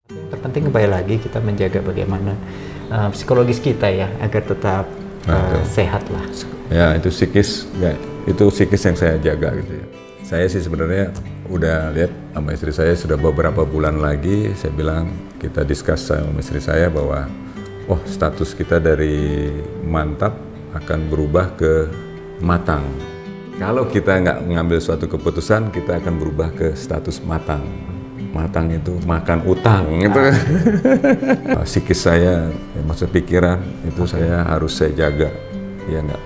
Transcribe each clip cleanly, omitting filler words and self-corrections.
Yang terpenting kembali lagi kita menjaga bagaimana psikologis kita ya agar tetap sehat lah. Ya itu psikis, ya, itu psikis yang saya jaga gitu ya. Saya sih sebenarnya udah lihat sama istri saya sudah beberapa bulan lagi, saya bilang kita discuss sama istri saya bahwa status kita dari mantap akan berubah ke matang. Kalau kita nggak mengambil suatu keputusan, kita akan berubah ke status matang. Matang itu makan utang gitu. Psikis saya, maksud pikiran itu saya harus saya jaga. Ya nggak,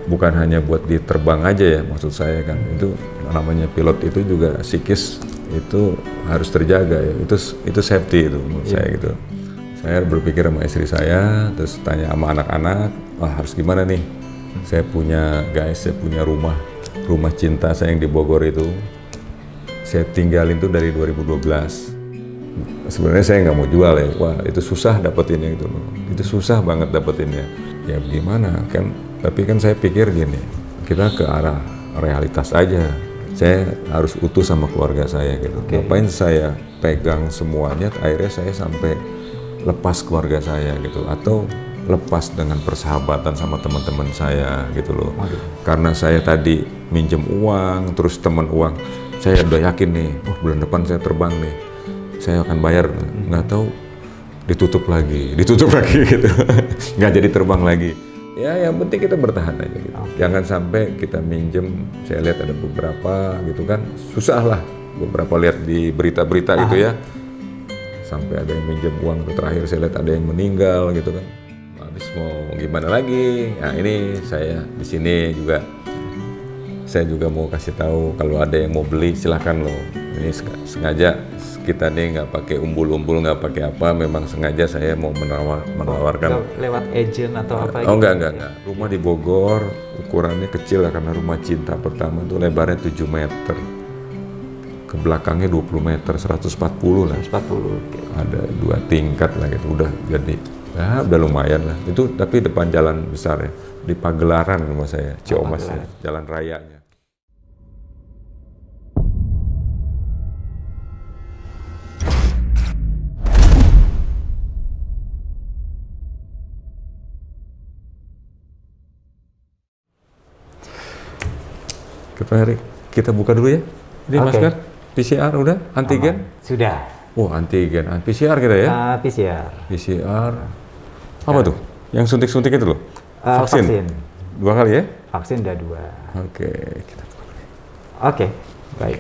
bukan hanya buat diterbang aja ya, maksud saya kan itu namanya pilot itu juga psikis itu harus terjaga ya. Itu safety itu menurut saya gitu. Saya berpikir sama istri saya, terus tanya sama anak-anak, harus gimana nih? Saya punya rumah cinta saya yang di Bogor itu. Saya tinggalin tuh dari 2012. Sebenarnya saya nggak mau jual ya, itu susah dapetinnya gitu loh. Itu susah banget dapetinnya. Ya gimana kan? Tapi kan saya pikir gini, kita ke arah realitas aja. Saya harus utuh sama keluarga saya gitu. Ngapain saya pegang semuanya? Akhirnya saya sampai lepas keluarga saya gitu, atau lepas dengan persahabatan sama teman-teman saya gitu loh. Karena saya tadi minjem uang, terus teman uang. Saya udah yakin nih, bulan depan saya terbang nih, saya akan bayar. Nggak tahu ditutup lagi gitu, nggak jadi terbang lagi. Ya yang penting kita bertahan aja gitu. Jangan sampai kita minjem. Saya lihat ada beberapa gitu kan, susah lah. Beberapa lihat di berita-berita gitu ya, sampai ada yang minjem uang. Terakhir saya lihat ada yang meninggal gitu kan. Habis mau gimana lagi? Nah ini saya di sini juga. Saya juga mau kasih tahu kalau ada yang mau beli silahkan loh. Ini sengaja kita nih nggak pakai umbul-umbul, nggak pakai apa. Memang sengaja saya mau menawarkan. Lewat agent atau apa? Oh gitu? Enggak. Rumah di Bogor ukurannya kecil lah karena rumah cinta pertama itu lebarnya 7 meter. Ke belakangnya 20 meter, 140 lah. 140. Ada 2 tingkat lah gitu. Udah jadi. Ya, udah lumayan lah. Itu tapi depan jalan besar ya. Di Pagelaran rumah saya, Ciomas ya, jalan rayanya. Kita buka dulu ya. Ini masker, PCR udah, antigen? Sudah. Antigen, PCR kita ya? PCR. Apa tuh? Yang suntik-suntik itu loh? Vaksin. 2 kali ya? Vaksin udah 2. Oke, kita buka dulu. Oke, baik.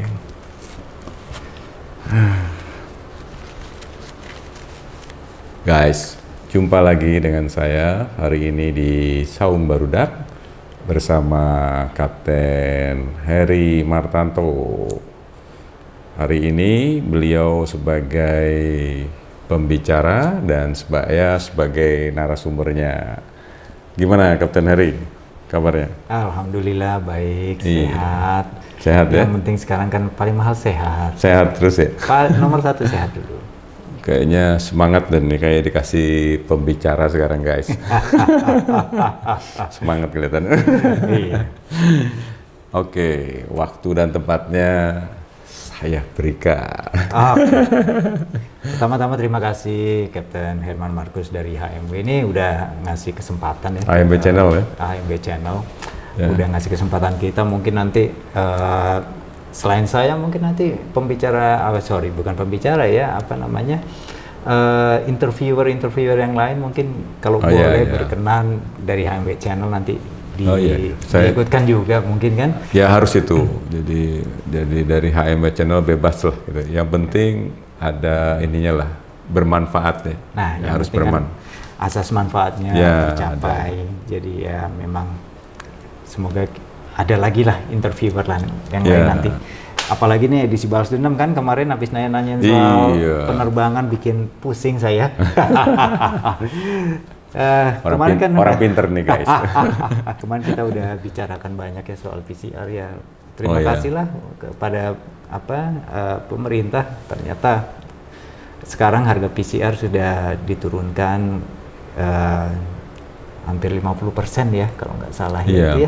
Guys, jumpa lagi dengan saya hari ini di Saung Barudak bersama Kapten Heri Martanto. Hari ini beliau sebagai pembicara dan saya sebagai narasumbernya. Gimana Kapten Heri kabarnya? Alhamdulillah baik, sehat. Sehat ya? Yang penting sekarang kan paling mahal sehat. Sehat terus ya? Nomor 1 sehat dulu. Kayaknya semangat dan nih kayak dikasih pembicara sekarang guys. Semangat kelihatan. Iya. Oke, waktu dan tempatnya saya berikan. Pertama-tama terima kasih Kapten Herman Markus dari HMW ini udah ngasih kesempatan ya. HMW Channel ya? HMW Channel. Ya. Udah ngasih kesempatan kita, mungkin nanti selain saya mungkin nanti bukan pembicara ya, interviewer yang lain mungkin kalau boleh berkenan dari HMW Channel nanti diikutkan juga mungkin kan? Ya harus itu. Jadi dari HMW Channel bebas lah gitu. Yang penting ada ininya lah, bermanfaat ya. Nah, yang harus asas manfaatnya tercapai. Jadi ya memang semoga ada lagi lah interviewer yang lain nanti. Apalagi nih edisi Balas Dendam kan kemarin habis nanyain soal penerbangan bikin pusing saya. Kemarin kan orang pinter nih guys. Kemarin kita udah bicarakan banyak ya soal PCR ya. Terima kasih lah kepada pemerintah. Ternyata sekarang harga PCR sudah diturunkan hampir 50% ya kalau nggak salah. Iya,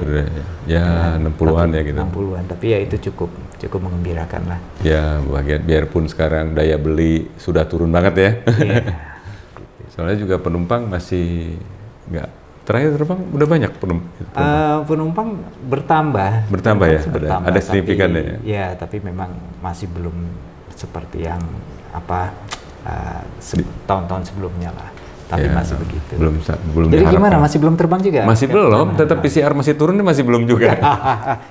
ya 60-an ya gitu. 60-an, tapi ya itu cukup cukup mengembirakan lah. Ya, biarpun sekarang daya beli sudah turun banget ya. Yeah. Soalnya juga penumpang masih nggak, terakhir terbang udah banyak penumpang bertambah. Bertambah ya, ada signifikan ya. Ya, tapi memang masih belum seperti yang tahun-tahun sebelumnya lah. Tapi ya, masih begitu. Belum Jadi diharapkan. Gimana? Masih belum terbang juga? Masih belum, tetap PCR masih turun, ini masih belum juga.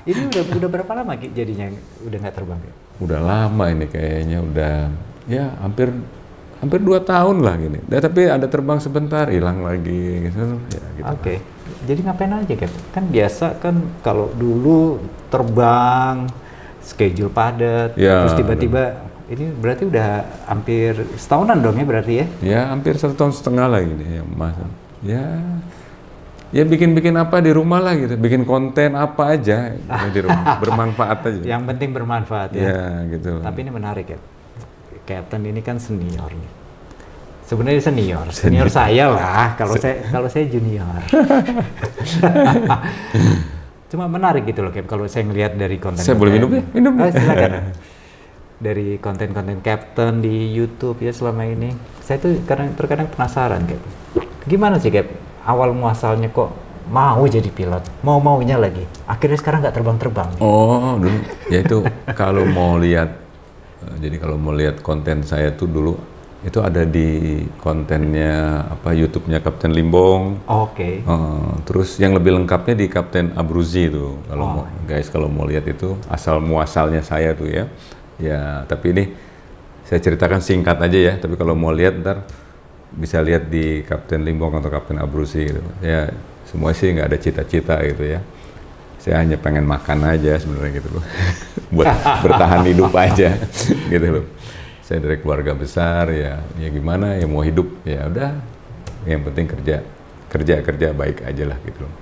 Ini udah berapa lama jadinya udah nggak terbang? Udah lama ini kayaknya, udah ya hampir 2 tahun lah gini. Tapi ada terbang sebentar, hilang lagi gitu. Ya, gitu. Oke. Jadi ngapain aja kan biasa kan kalau dulu terbang schedule padat, ya, terus tiba-tiba ini berarti udah hampir setahunan dong ya berarti ya? Ya hampir 1,5 tahun lah gini ya Mas. Ya bikin apa di rumah lah gitu, bikin konten apa aja di rumah, bermanfaat aja. Yang penting bermanfaat ya. Ya gitu. Tapi ini menarik ya, Captain ini kan senior nih. Sebenarnya senior saya lah. Kalau saya junior. Cuma menarik gitu loh, Cap. Kalau saya ngelihat dari konten. Saya boleh minum ya? Minum. Silakan. Dari konten-konten Captain di YouTube ya selama ini, saya tuh terkadang penasaran, Cap. Gimana sih, Cap? Awal muasalnya kok mau jadi pilot, maunya lagi. Akhirnya sekarang nggak terbang-terbang. Oh, dulu ya itu kalau mau lihat, jadi kalau mau lihat konten saya tuh dulu itu ada di kontennya YouTube-nya Kapten Limbong. Oke. Terus yang lebih lengkapnya di Kapten Abruzzi itu. Kalau kalau mau lihat itu asal muasalnya saya tuh ya. Ya, tapi ini saya ceritakan singkat aja ya. Tapi kalau mau lihat ntar bisa lihat di Kapten Limbong atau Kapten Abruzzi gitu. Ya, semua sih nggak ada cita-cita gitu ya. Saya hanya pengen makan aja sebenarnya gitu loh. Buat bertahan hidup aja gitu loh. Saya dari keluarga besar ya gimana ya, mau hidup ya udah, yang penting kerja baik aja lah gitu loh.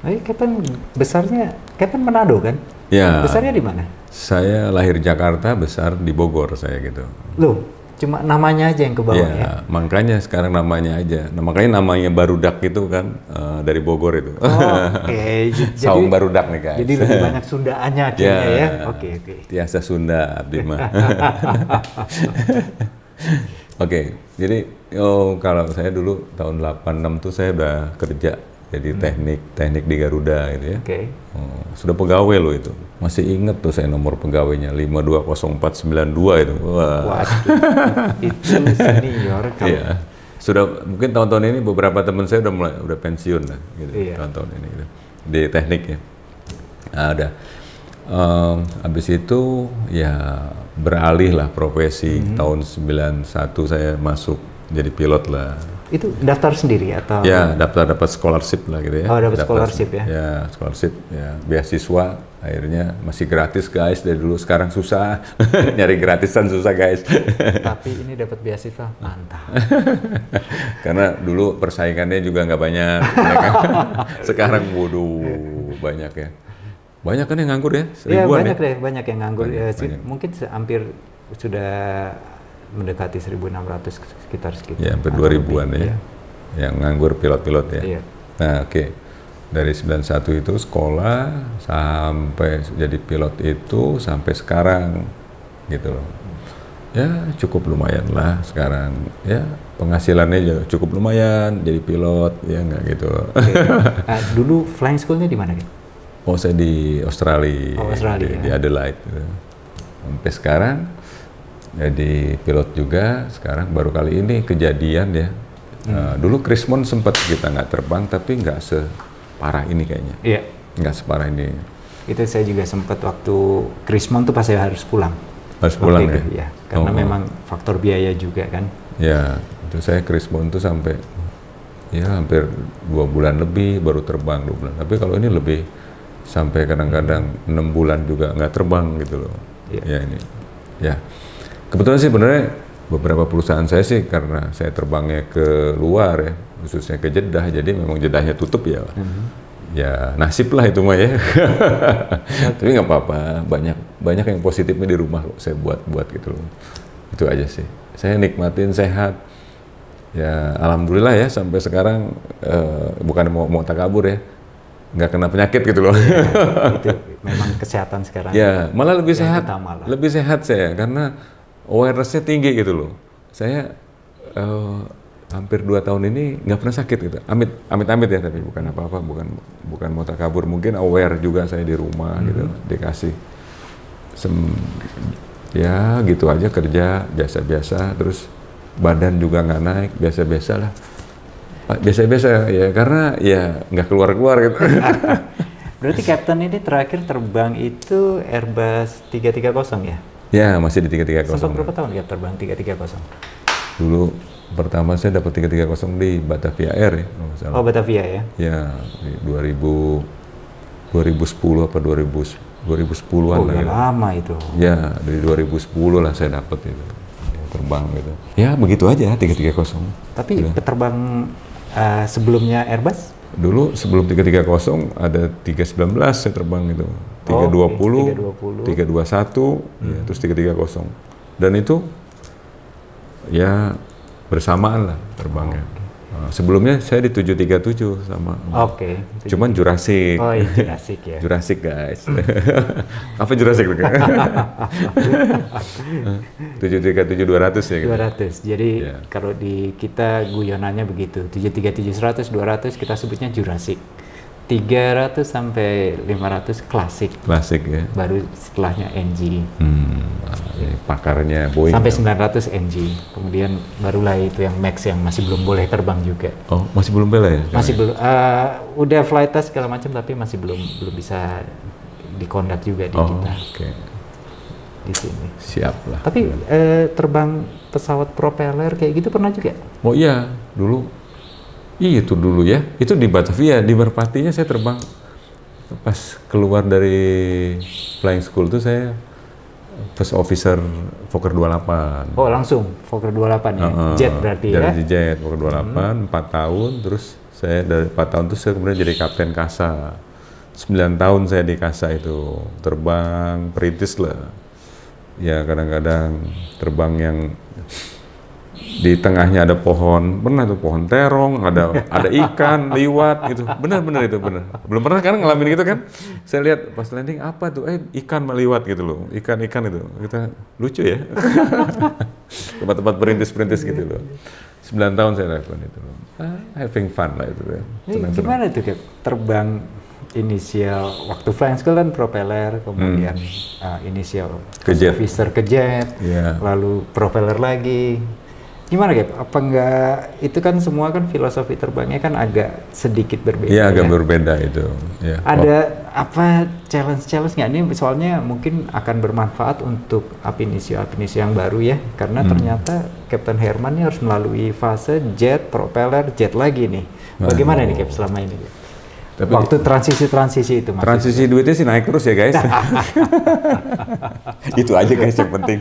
Captain Manado kan? Ya. Besarnya di mana? Saya lahir Jakarta, besar di Bogor saya gitu. Loh, cuma namanya aja yang ke bawah ya? Makanya sekarang namanya aja. Makanya namanya Barudak itu kan dari Bogor itu. Oke. Saung Barudak nih guys. Jadi lebih banyak Sundaannya akhirnya ya? Oke. Tiasa Sunda Abdi mah. Oke, jadi kalau saya dulu tahun 86 tuh saya udah kerja jadi teknik di Garuda gitu ya. Oke. Sudah pegawai loh itu. Masih inget tuh saya nomor pegawainya 520492 itu. Wah. Itu senior kalau. Iya. Sudah mungkin tahun-tahun ini beberapa teman saya udah pensiun lah gitu. Iya. Tahun-tahun ini gitu. Di tekniknya. Ada. Habis itu ya beralih lah profesi. Tahun 91 saya masuk jadi pilot lah. Itu daftar sendiri atau? Ya, dapat scholarship lah gitu ya. Oh, dapat scholarship ya? Ya, scholarship, ya, beasiswa. Akhirnya masih gratis guys dari dulu. Sekarang susah, nyari gratisan susah guys. Tapi ini dapat beasiswa, mantap. Karena dulu persaingannya juga nggak banyak. Sekarang waduh, banyak ya. Banyak kan yang nganggur ya? Seribuan Iya, banyak yang nganggur. Banyak. Mungkin hampir sudah mendekati 1.600 sekitar. Ya, hampir 2.000-an ya. Yang nganggur pilot-pilot ya. Iya. Nah, oke. Dari 91 itu sekolah sampai jadi pilot itu sampai sekarang gitu loh. Ya, cukup lumayan lah sekarang. Ya, penghasilannya juga cukup lumayan jadi pilot ya nggak gitu. Okay. Dulu flying schoolnya di mana gitu? Oh, saya di Australia. Di Adelaide gitu. Sampai sekarang jadi pilot juga. Sekarang baru kali ini kejadian ya. Dulu Krismon sempat kita nggak terbang, tapi nggak separah ini kayaknya. Iya. Nggak separah ini. Itu saya juga sempat waktu Krismon tuh pas saya harus pulang. Harus pulang ya? Iya. Karena memang faktor biaya juga kan. Ya, itu saya Krismon tuh sampai ya hampir 2 bulan lebih baru terbang 2 bulan. Tapi kalau ini lebih sampai kadang-kadang 6 bulan juga nggak terbang gitu loh. Iya. Ya ini. Ya. Kebetulan sih sebenarnya beberapa perusahaan saya sih karena saya terbangnya ke luar ya, khususnya ke Jeddah, jadi memang Jeddahnya tutup ya. Ya nasib lah itu mah ya. Tapi nggak apa-apa, banyak yang positifnya di rumah kok saya buat gitu loh. Itu aja sih. Saya nikmatin sehat. Ya alhamdulillah ya sampai sekarang bukan mau takabur ya. nggak kena penyakit gitu loh. Itu memang kesehatan sekarang. Ya, malah lebih sehat. Utama lah. Lebih sehat saya karena awareness-nya tinggi gitu loh. Saya hampir 2 tahun ini nggak pernah sakit gitu. Amit-amit ya, tapi bukan apa-apa, bukan mau takabur. Mungkin aware juga saya di rumah gitu, dikasih ya gitu aja, kerja biasa-biasa, terus badan juga nggak naik, biasa-biasa lah. Biasa-biasa ya, karena ya nggak keluar-keluar gitu. Berarti Captain ini terakhir terbang itu Airbus 330 ya? Ya, masih di 330. Sampai berapa tahun ya terbang 330? Dulu pertama saya dapat 330 di Batavia Air ya. Oh, Batavia ya? Ya, di 2010 apa 2010-an lah. Oh, lama itu. Ya, dari 2010 lah saya dapat itu. Terbang gitu. Ya, begitu aja 330. Tapi terbang sebelumnya Airbus? Dulu sebelum 330 ada 319 saya terbang gitu. 320, 321, ya, terus 330. Dan itu ya bersamaan lah terbangnya. Sebelumnya saya di 737 sama. Oke. Cuman Jurassic. Oh iya, Jurassic ya. Jurassic guys. Apa Jurassic? 737-200 ya gitu. 200. Jadi kalau di kita guyonannya begitu. 737-100, 200 kita sebutnya Jurassic. 300 sampai 500 klasik. Klasik ya. Baru setelahnya NG. Pakarnya Boeing. Sampai 900 NG. Kemudian barulah itu yang Max yang masih belum boleh terbang juga. Oh, masih belum boleh ya? Masih belum. Udah flight test segala macam tapi masih belum bisa dikondak juga di kita. Oke. Di sini. Siap lah. Tapi terbang pesawat propeller kayak gitu pernah juga? Oh iya, dulu. Itu dulu ya, itu di Batavia, di Merpatinya saya terbang. Pas keluar dari flying school tuh saya first officer Fokker 28. Oh langsung Fokker 28 ya? Jet berarti ya? Dari jet Fokker 28, 4 tahun, terus saya dari 4 tahun terus saya kemudian jadi kapten Kasa. 9 tahun saya di Kasa itu, terbang perintis lah. Ya kadang-kadang terbang yang di tengahnya ada pohon, pernah tuh pohon terong, ada ikan liwat gitu, benar itu benar. Belum pernah kan ngalamin gitu kan? Saya lihat pas landing apa tuh, ikan meliwat gitu loh, ikan itu, kita lucu ya. Tempat-tempat perintis gitu loh. 9 tahun saya lakukan itu loh. Having fun lah itu ya. Gimana tuh Cap? Terbang inisial waktu flying school kan propeller, kemudian inisial officer ke jet, lalu propeller lagi. Gimana Cap? Apa enggak, itu kan semua kan filosofi terbangnya kan agak sedikit berbeda. Iya agak berbeda itu. Ya. Ada apa challenge nggak? Ini soalnya mungkin akan bermanfaat untuk apinisio yang baru ya, karena ternyata Captain Herman ini harus melalui fase jet, propeller, jet lagi nih. Bagaimana nih Cap selama ini? Tapi waktu transisi itu. Transisi duitnya sih naik terus ya guys. Itu aja guys yang penting.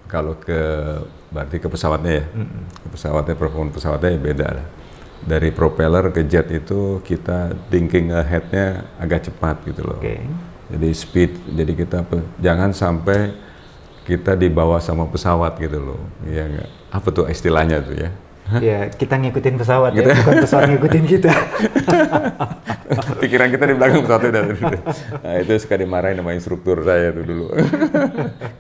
Kalau berarti ke pesawatnya ya, ke pesawatnya, performa pesawatnya ya beda lah. Dari propeller ke jet itu kita thinking ahead-nya agak cepat gitu loh. Jadi speed, jadi kita jangan sampai kita dibawa sama pesawat gitu loh. Ya nggak? Apa tuh istilahnya tuh ya? Ya kita ngikutin pesawat gitu ya, bukan pesawat ngikutin kita. Pikiran kita di belakang pesawatnya. Nah itu suka dimarahin sama instruktur saya tuh dulu.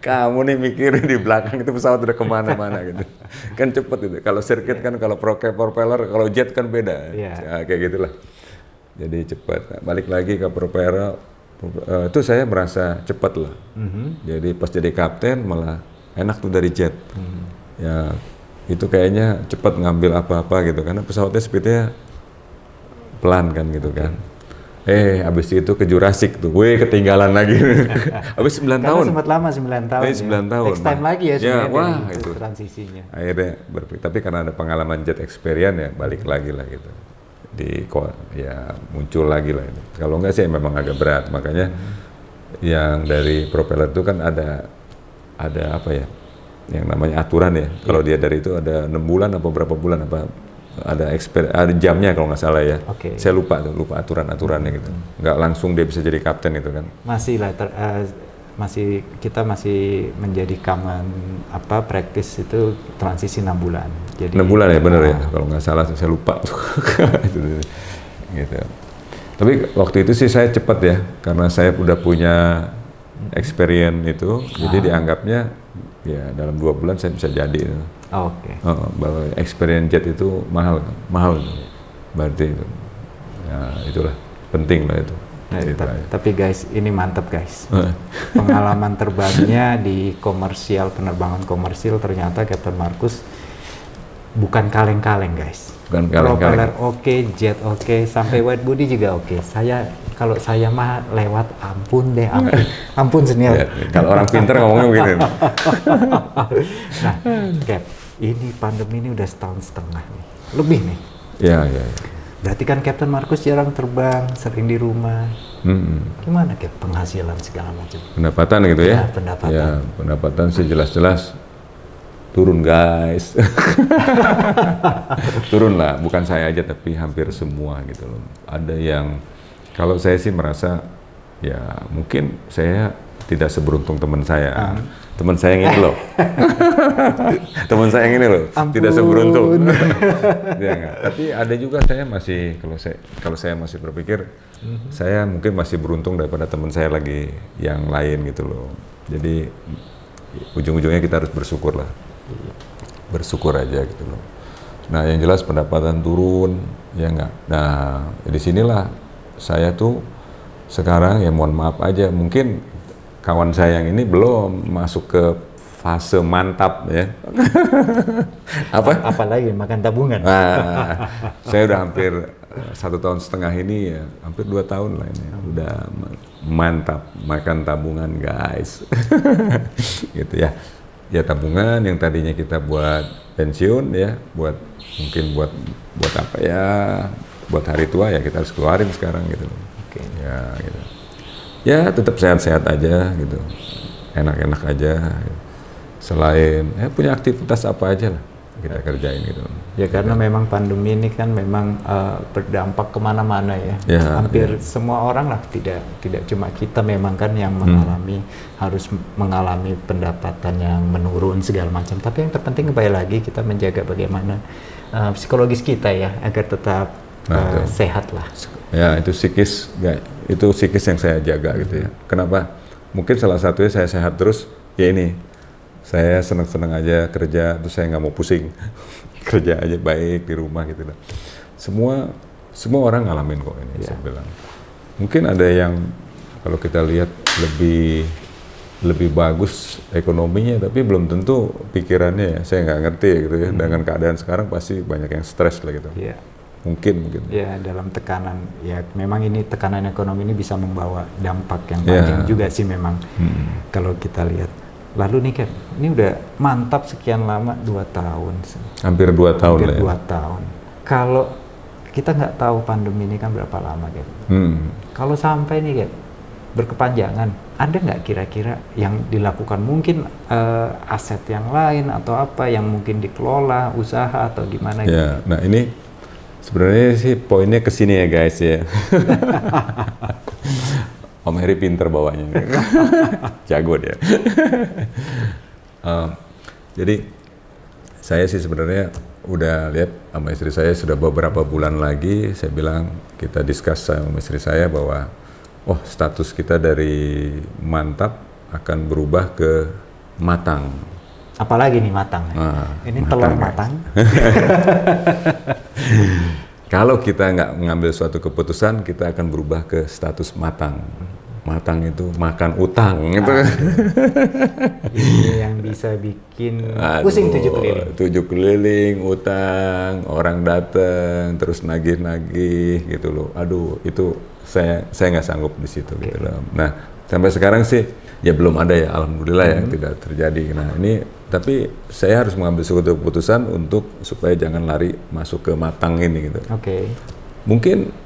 Kamu nih mikirin di belakang itu pesawat udah kemana-mana gitu. Kan cepet itu. Kalau sirkuit kan, kalau propeller, kalau jet kan beda. Nah, kayak gitulah. Jadi cepat. Nah, balik lagi ke propeller, itu saya merasa cepat lah. Jadi pas jadi kapten malah enak tuh dari jet. Ya itu kayaknya cepat ngambil apa-apa gitu karena pesawatnya speednya pelan kan gitu kan. Abis itu ke Jurassic tuh, ketinggalan lagi. Abis 9 tahun. Sempat lama 9 tahun. 9 tahun. Next time lagi ya sebenarnya. Wah itu transisinya. Akhirnya tapi karena ada pengalaman jet experience ya balik lagi lah gitu. Ya muncul lagi lah itu. Kalau enggak sih memang agak berat, makanya yang dari propeller itu kan ada apa ya? Yang namanya aturan ya. Kalau dia dari itu ada 6 bulan apa berapa bulan apa ada jamnya kalau nggak salah ya. Saya lupa aturan-aturannya gitu. Nggak langsung dia bisa jadi kapten itu kan. Masih lah kita masih menjadi common practice itu transisi 6 bulan. Jadi 6 bulan ya, bener ya, kalau nggak salah saya lupa. Gitu. Tapi waktu itu sih saya cepat ya, karena saya udah punya experience itu, jadi dianggapnya ya dalam 2 bulan saya bisa jadi. Oke. Bahwa experience jet itu mahal, berarti itu. Ya itulah penting lah itu. Tapi guys, ini mantap guys. Pengalaman terbangnya di penerbangan komersil ternyata Captain Marcus bukan kaleng-kaleng guys. Bukan kaleng-kaleng. Propeller oke, jet oke, sampai wide body juga oke. Kalau saya mah lewat ampun senil. Ya, kalau orang pinter ngomongnya begini. Nah, Cap, ini pandemi ini udah 1,5 tahun nih, lebih nih. Ya. Berarti kan Captain Marcus jarang terbang, sering di rumah. Gimana Cap, penghasilan segala macam? Pendapatan gitu ya? Pendapatan. Ya, pendapatan sih jelas-jelas turun guys. Turun lah, bukan saya aja tapi hampir semua gitu loh. Ada yang, kalau saya sih merasa ya mungkin saya tidak seberuntung teman saya. Teman saya yang ini loh. Teman saya yang ini loh, tidak seberuntung. Ya, enggak. Tapi ada juga saya masih, kalau saya masih berpikir saya mungkin masih beruntung daripada teman saya lagi yang lain gitu loh. Jadi ujung-ujungnya kita harus bersyukur lah. Bersyukur aja gitu loh. Nah, yang jelas pendapatan turun, ya enggak. Nah, di sinilah saya tuh sekarang ya mohon maaf aja, mungkin kawan saya yang ini belum masuk ke fase mantap ya. Apalagi makan tabungan. Nah, saya udah hampir 1,5 tahun ini ya, hampir 2 tahun lah ini. Udah mantap makan tabungan guys. Gitu ya. Ya tabungan yang tadinya kita buat pensiun ya, mungkin buat apa ya, buat hari tua ya kita harus keluarin sekarang gitu. Oke. Ya gitu. Ya tetap sehat-sehat aja gitu, enak-enak aja. Gitu. Selain punya aktivitas apa aja lah kita kerjain gitu. Ya karena memang pandemi ini kan memang berdampak kemana-mana ya. Hampir semua orang lah, tidak cuma kita memang kan yang harus mengalami pendapatan yang menurun segala macam. Tapi yang terpenting kembali lagi kita menjaga bagaimana psikologis kita ya agar tetap sehat lah. Ya itu psikis, itu psikis yang saya jaga gitu ya. Kenapa? Mungkin salah satunya saya sehat terus ya ini. Saya seneng-seneng aja kerja, terus saya nggak mau pusing. Kerja aja baik di rumah gitu lah. Semua orang ngalamin kok ini, saya bilang. Mungkin ada yang kalau kita lihat lebih bagus ekonominya, tapi belum tentu pikirannya ya. Saya nggak ngerti gitu ya. Dengan keadaan sekarang pasti banyak yang stres lah gitu. Mungkin. Ya dalam tekanan, ya memang ini tekanan ekonomi ini bisa membawa dampak yang panjang juga sih memang. Kalau kita lihat. Lalu nih Cap, ini udah mantap sekian lama, 2 tahun. Hampir 2 tahun Hampir lah ya. 2 tahun. Kalau kita nggak tahu pandemi ini kan berapa lama Cap. Kalau sampai nih Cap, berkepanjangan, ada nggak kira-kira yang dilakukan? Mungkin aset yang lain atau apa yang mungkin dikelola, usaha atau gimana gitu? Ya, nah ini sebenarnya sih poinnya ke sini ya guys ya. Om Heri pinter bawanya, jago dia. Jadi saya sih sebenarnya udah lihat sama istri saya sudah beberapa bulan lagi, saya bilang kita discuss sama istri saya bahwa status kita dari mantap akan berubah ke matang. Apalagi nih matang? Ini matang, telur matang. Kalau kita nggak mengambil suatu keputusan, kita akan berubah ke status matang. Matang itu makan utang gitu. Ini yang bisa bikin pusing 7 keliling. 7 keliling, utang, orang datang terus nagih-nagih gitu loh. Aduh, itu saya nggak sanggup di situ gitu loh. Nah, sampai sekarang sih ya belum ada ya, alhamdulillah ya tidak terjadi. Nah, ini tapi saya harus mengambil suatu keputusan supaya jangan lari masuk ke matang ini gitu. Mungkin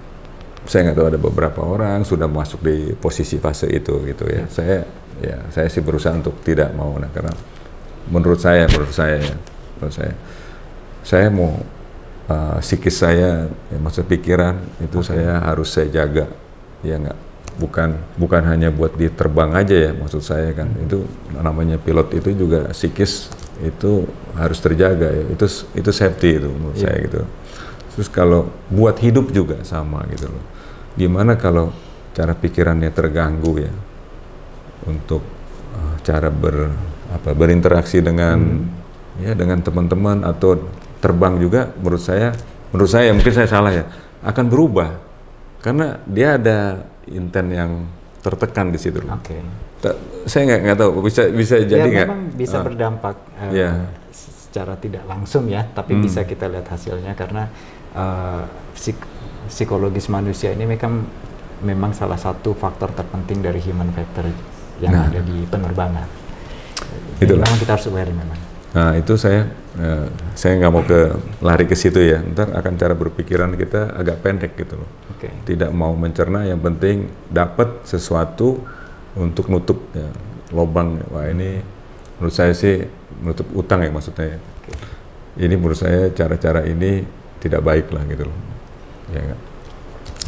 saya nggak tahu, ada beberapa orang sudah masuk di posisi fase itu gitu ya. Saya sih berusaha untuk tidak mau, karena menurut saya mau psikis saya, maksud pikiran itu saya harus saya jaga, ya nggak. bukan hanya buat diterbang aja ya, maksud saya kan. Itu namanya pilot itu juga psikis itu harus terjaga ya. Itu safety itu menurut saya gitu. Terus kalau buat hidup juga sama gitu loh. Gimana kalau cara pikirannya terganggu ya untuk cara berinteraksi dengan ya dengan teman-teman atau terbang juga, menurut saya mungkin saya salah ya, akan berubah karena dia ada intent yang tertekan di situ. Oke. Saya nggak tahu bisa jadi nggak? Memang bisa berdampak secara tidak langsung ya, tapi bisa kita lihat hasilnya karena psikologis manusia ini memang salah satu faktor terpenting dari human factor yang ada di penerbangan. Jadi memang kita harus aware memang. Nah itu saya nggak mau lari ke situ ya. Ntar akan cara berpikiran kita agak pendek gitu loh. Tidak mau mencerna, yang penting dapat sesuatu untuk nutup ya, lubang. Wah ini menurut saya sih menutup utang ya maksudnya. Ini menurut saya cara-cara ini tidak baik lah gitu loh. Ya,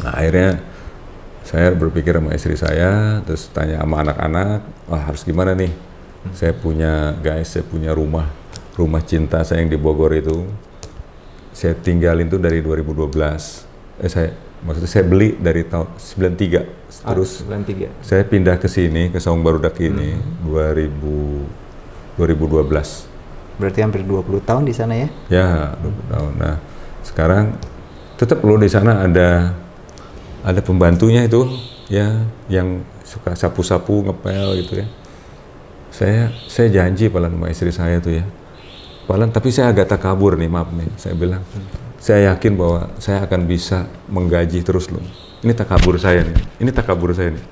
nah akhirnya saya berpikir sama istri saya, terus tanya sama anak-anak, wah harus gimana nih? Saya punya rumah cinta saya yang di Bogor itu. Saya tinggalin tuh dari 2012. Maksudnya saya beli dari tahun 93. Terus 93. Saya pindah ke sini, ke Saung Barudak ini 2012. Berarti hampir 20 tahun di sana ya? Ya, 20 tahun. Nah, sekarang tetap loh di sana ada pembantunya itu ya yang suka sapu-sapu, ngepel gitu ya. Saya janji palan sama istri saya tuh ya. Palan, tapi saya agak takabur nih, maaf nih. Saya bilang, saya yakin bahwa saya akan bisa menggaji terus loh. Ini takabur saya nih.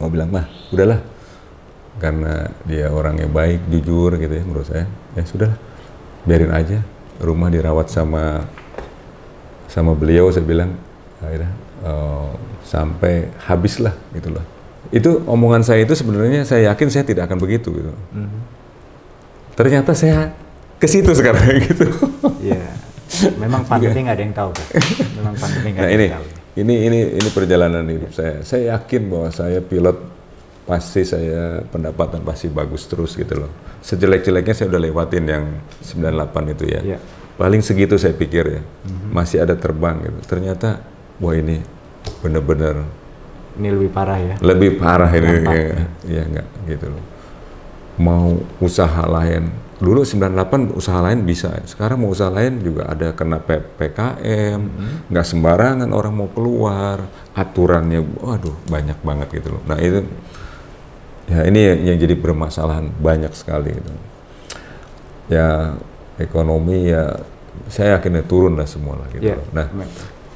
Mau bilang, mah udahlah. Karena dia orangnya baik, jujur gitu ya menurut saya. Ya sudahlah, biarin aja. Rumah dirawat sama beliau, saya bilang, akhirnya sampai habis lah gitu loh. Itu omongan saya itu sebenarnya saya yakin saya tidak akan begitu gitu. Ternyata saya ke situ sekarang gitu. Iya. Memang pandemi nggak ada yang tahu kan. Memang pandemi nggak ada yang tahu. Ini perjalanan hidup saya. Saya yakin bahwa saya pilot pasti saya pendapatan pasti bagus terus gitu loh. Sejelek-jeleknya saya udah lewatin yang 98 itu ya. Yeah. Paling segitu saya pikir ya. Masih ada terbang gitu. Ternyata wah ini bener-bener ini lebih parah ya? Lebih parah ini, ya enggak gitu loh. Mau usaha lain, dulu 98 usaha lain bisa, sekarang mau usaha lain juga ada kena PPKM, nggak sembarangan orang mau keluar, aturannya, waduh banyak banget gitu loh. Nah itu, ya ini yang jadi permasalahan banyak sekali gitu. Ya ekonomi ya, saya yakin turun lah semua lah gitu. Nah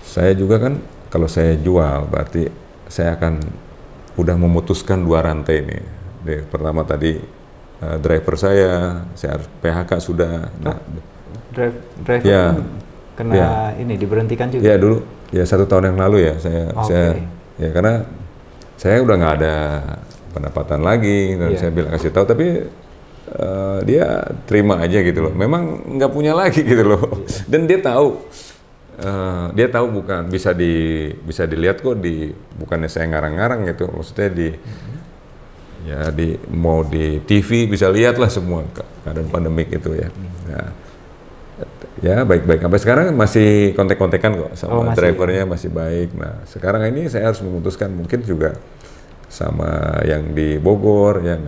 saya juga kan, kalau saya jual berarti saya akan udah memutuskan 2 rantai nih. Pertama tadi driver saya harus PHK sudah. Nah, driver ya, kena ini diberhentikan juga. Ya dulu, ya 1 tahun yang lalu ya saya ya karena saya udah nggak ada pendapatan lagi. Dan saya bilang kasih tahu, tapi dia terima aja gitu loh. Memang nggak punya lagi gitu loh. Dan dia tahu. Bukan bisa dilihat kok bukannya saya ngarang-ngarang gitu, maksudnya mau di TV bisa lihat lah semua keadaan pandemik itu ya. Ya baik-baik sampai sekarang masih kontek-kontekan kok sama drivernya masih baik. Nah sekarang ini saya harus memutuskan mungkin juga sama yang di Bogor ya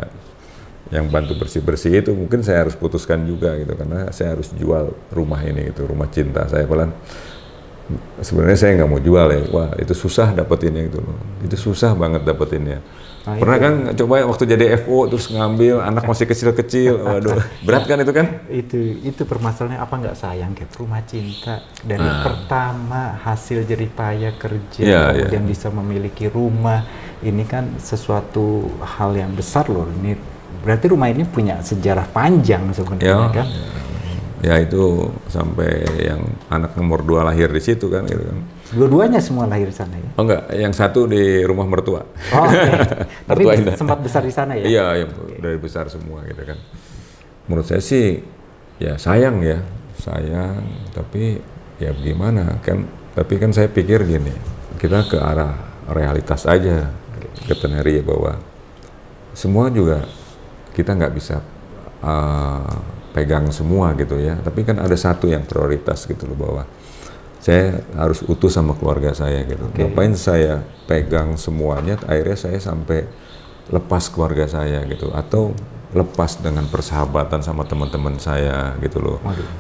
yang bantu bersih-bersih itu mungkin saya harus putuskan juga gitu karena saya harus jual rumah ini itu rumah cinta saya pelan. Sebenarnya saya nggak mau jual ya, wah itu susah dapetinnya gitu loh, itu susah banget dapetinnya. Pernah kan coba waktu jadi FO terus ngambil anak masih kecil-kecil, waduh berat kan itu kan? Itu permasalahannya apa nggak sayang kayak rumah cinta dari pertama hasil jerih payah kerja kemudian bisa memiliki rumah, ini kan sesuatu hal yang besar loh. Ini berarti rumah ini punya sejarah panjang sebenarnya kan? Ya itu sampai yang anak nomor 2 lahir di situ kan gitu kan. Dua-duanya semua lahir di sana ya? Oh enggak, yang satu di rumah mertua. Oh, tapi sempat besar di sana ya? Iya, dari besar semua gitu kan. Menurut saya sih ya sayang, tapi ya gimana kan. Tapi kan saya pikir gini, kita ke arah realitas aja, Kapten Heri, bahwa semua juga kita nggak bisa pegang semua gitu ya. Tapi kan ada satu yang prioritas gitu loh, bahwa saya harus utuh sama keluarga saya gitu. Ngapain saya pegang semuanya, akhirnya saya sampai lepas keluarga saya gitu, atau lepas dengan persahabatan sama teman-teman saya gitu loh.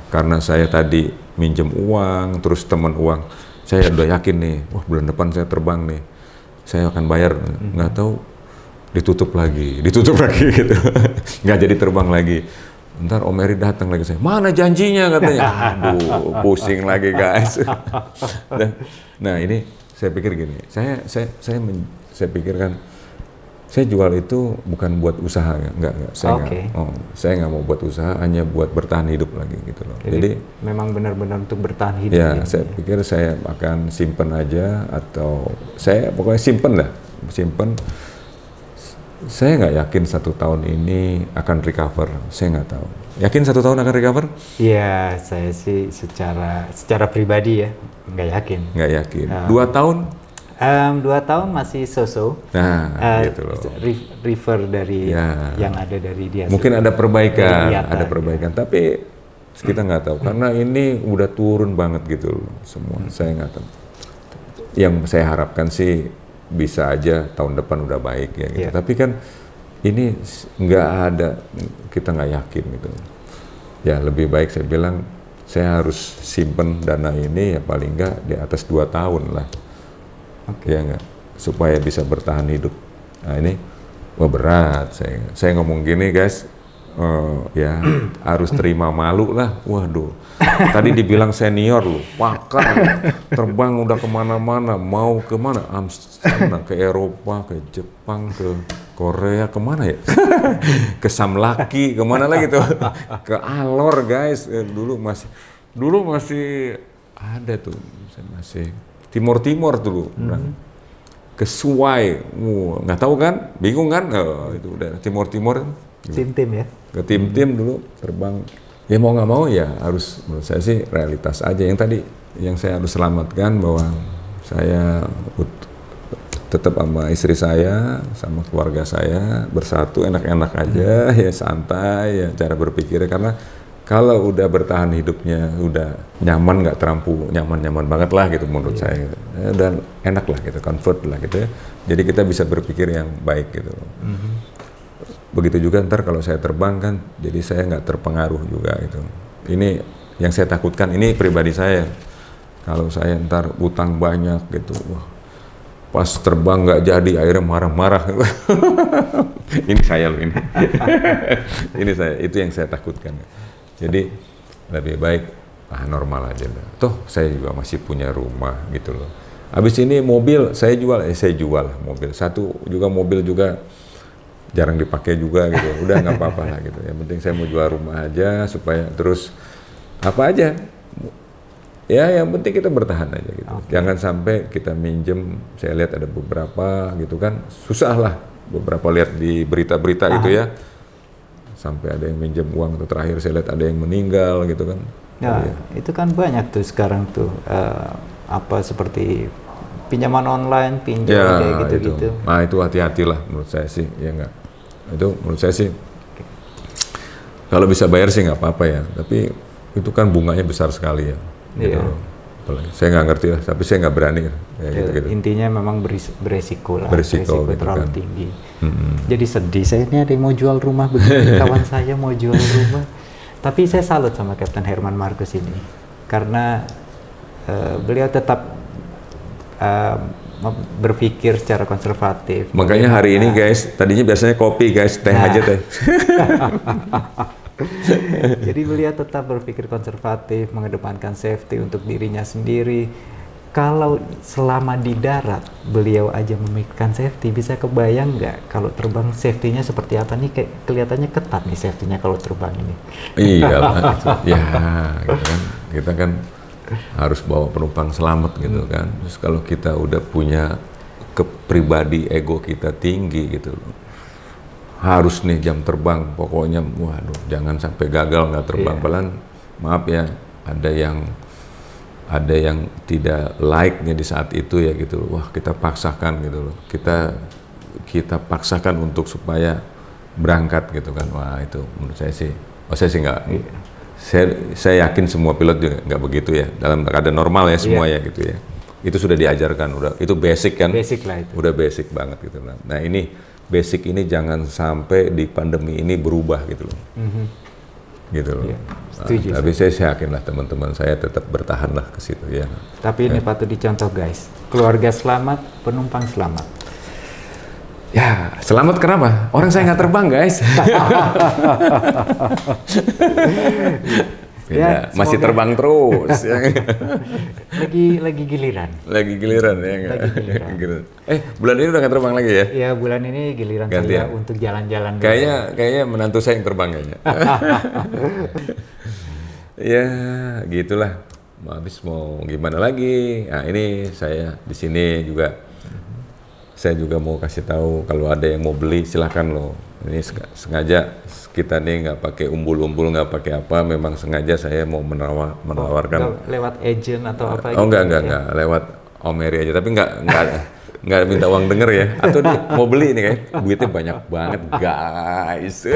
Karena saya tadi minjem uang, terus teman uang, saya udah yakin nih, wah bulan depan saya terbang nih, saya akan bayar, nggak tahu ditutup lagi gitu, nggak jadi terbang lagi. Ntar Om Heri datang lagi, saya mana janjinya katanya, aduh pusing lagi guys. Nah ini saya pikir gini, saya pikirkan saya jual itu bukan buat usaha, enggak. Saya nggak mau buat usaha, hanya buat bertahan hidup lagi gitu loh. Jadi memang benar-benar untuk bertahan hidup. Ya, saya pikir saya akan simpen aja, atau saya pokoknya simpen. Saya nggak yakin 1 tahun ini akan recover, saya nggak tahu. Yakin 1 tahun akan recover? Iya, saya sih secara pribadi ya nggak yakin. Nggak yakin. 2 tahun? 2 tahun masih so-so. Nah, gitu loh. Refer dari yang ada dari dia. Mungkin ada perbaikan, tapi kita nggak tahu. Karena ini udah turun banget gitu loh semua. Saya nggak tahu. Yang saya harapkan sih bisa aja tahun depan udah baik ya gitu. Tapi kan ini nggak ada, kita nggak yakin gitu. Ya lebih baik saya bilang, saya harus simpen dana ini ya paling nggak di atas 2 tahun lah. Ya nggak, supaya bisa bertahan hidup. Nah ini wah berat, saya ngomong gini guys, ya harus terima malu lah. Waduh, tadi dibilang senior loh, pakar, terbang udah kemana-mana, mau kemana, Amsterdam, ke Eropa, ke Jepang, ke Korea, kemana ya, ke Samlaki, kemana lagi tuh, ke Alor guys. Dulu masih ada tuh, saya masih Timur dulu, ke Suwai, nggak tahu kan, bingung kan, itu udah Timur. Tim ya? Ke tim dulu terbang. Ya mau nggak mau ya harus, menurut saya sih realitas aja. Yang tadi yang saya harus selamatkan, bahwa saya tetap sama istri saya, sama keluarga saya bersatu, enak-enak aja, ya santai, ya cara berpikirnya. Karena kalau udah bertahan hidupnya, udah nyaman, nggak terampu nyaman banget lah gitu menurut saya. Dan enak lah gitu, comfort lah gitu ya. Jadi kita bisa berpikir yang baik gitu. Begitu juga ntar kalau saya terbang kan, jadi saya nggak terpengaruh juga gitu. Ini yang saya takutkan, ini pribadi saya. Kalau saya ntar utang banyak gitu, wah, pas terbang nggak jadi, akhirnya marah-marah. Ini saya loh ini. Ini saya, itu yang saya takutkan. Jadi lebih baik normal aja lah. Toh saya juga masih punya rumah gitu loh. Habis ini mobil saya jual mobil. Satu juga mobil juga jarang dipakai juga gitu. Udah nggak apa-apa lah gitu. Yang penting saya mau jual rumah aja supaya terus apa aja. Ya yang penting kita bertahan aja gitu. Jangan sampai kita minjem, saya lihat ada beberapa gitu kan, susah lah. Beberapa lihat di berita-berita gitu ya. Sampai ada yang minjem uang tuh, terakhir saya lihat ada yang meninggal gitu kan. Ya, itu kan banyak tuh sekarang tuh seperti pinjaman online, pinjam kayak gitu-gitu. Nah itu hati-hatilah menurut saya sih, ya enggak. Itu menurut saya sih kalau bisa bayar sih nggak apa-apa ya, tapi itu kan bunganya besar sekali ya. Gitu. Saya nggak ngerti lah, tapi saya nggak berani gitu. Intinya memang beresiko lah, beresiko gitu terlalu kan. tinggi. Jadi sedih, saya ini ada yang mau jual rumah begini, kawan saya mau jual rumah. Tapi saya salut sama Kapten Herman Marcus ini, karena beliau tetap berpikir secara konservatif. Makanya hari ini guys, tadinya biasanya kopi guys, teh aja teh. Jadi beliau tetap berpikir konservatif, mengedepankan safety untuk dirinya sendiri. Kalau selama di darat beliau aja memikirkan safety, bisa kebayang nggak kalau terbang safety-nya seperti apa nih? Kayak kelihatannya ketat nih safety-nya kalau terbang ini. Iya lah, ya gitu kan. Kita kan harus bawa penumpang selamat gitu kan. Terus kalau kita udah punya kepribadi, ego kita tinggi gitu loh, harus nih jam terbang pokoknya, waduh jangan sampai gagal nggak terbang. Maaf ya, ada yang ada yang tidak like-nya di saat itu ya gitu loh. Wah, kita paksakan gitu loh. Kita paksakan untuk supaya berangkat gitu kan. Wah, itu menurut saya sih. Saya sih nggak. Saya yakin semua pilot juga nggak begitu ya. Dalam keadaan normal ya semua ya gitu ya. Itu sudah diajarkan, udah. Itu basic kan. Basic lah itu. Udah basic banget gitu lah. Nah, ini basic ini jangan sampai di pandemi ini berubah gitu loh. Gitu loh. Ya, setuju. Tapi saya yakin lah teman-teman saya tetap bertahan lah ke situ ya. Tapi ini patut dicontoh guys, keluarga selamat, penumpang selamat. Ya, selamat kenapa? Orang saya nggak terbang guys. Ya, masih terbang terus. lagi giliran. Lagi giliran ya nggak? Bulan ini udah nggak terbang lagi ya? Ya, bulan ini giliran saya untuk jalan-jalan. Kayaknya menantu saya yang terbang kayaknya. Ya, gitulah. Habis mau gimana lagi? Nah, ini saya di sini juga. Saya juga mau kasih tahu kalau ada yang mau beli silahkan loh. Ini sengaja kita nih nggak pakai umbul-umbul, nggak pakai apa. Memang sengaja saya mau menawarkan. Lewat agent atau apa? Oh enggak, lewat Om Eri aja. Tapi nggak minta uang denger ya. Atau dia mau beli nih kayak duitnya banyak banget guys.